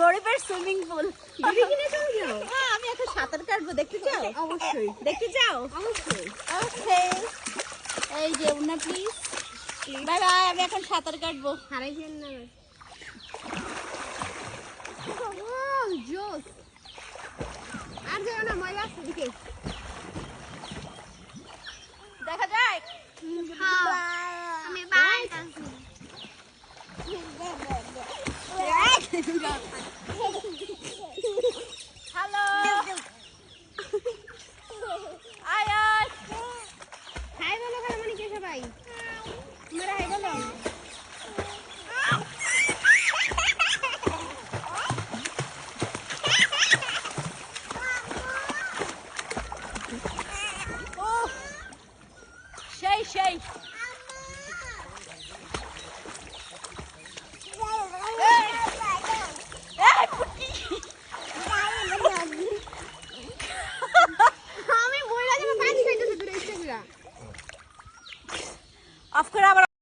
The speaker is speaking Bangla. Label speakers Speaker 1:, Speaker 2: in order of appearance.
Speaker 1: গরিবের সুইমিং পুল।
Speaker 2: আমি এখন সাঁতার কাটবো, দেখতে চাও?
Speaker 1: অবশ্যই
Speaker 2: দেখতে চাও?
Speaker 1: অবশ্যই।
Speaker 2: ওকে, এই যে উনা প্লিজ। বাই বাই, আমি এখন সাঁতার কাটবো।
Speaker 1: হারাইছেন না জোস। আর যেও না, মজা আসছে দিকে।
Speaker 2: দেখা যায়।
Speaker 1: আমি বাই
Speaker 2: হ্যালো, আয় আয়।
Speaker 1: হাই বলো খালামণি কে সবাই? তোমরা হাই বলো।
Speaker 2: সেই সেই।
Speaker 1: আমি বইলা যাবো পানি খাইতেছে দূরে ইচ্ছা কইরা।
Speaker 2: অফ করে আবার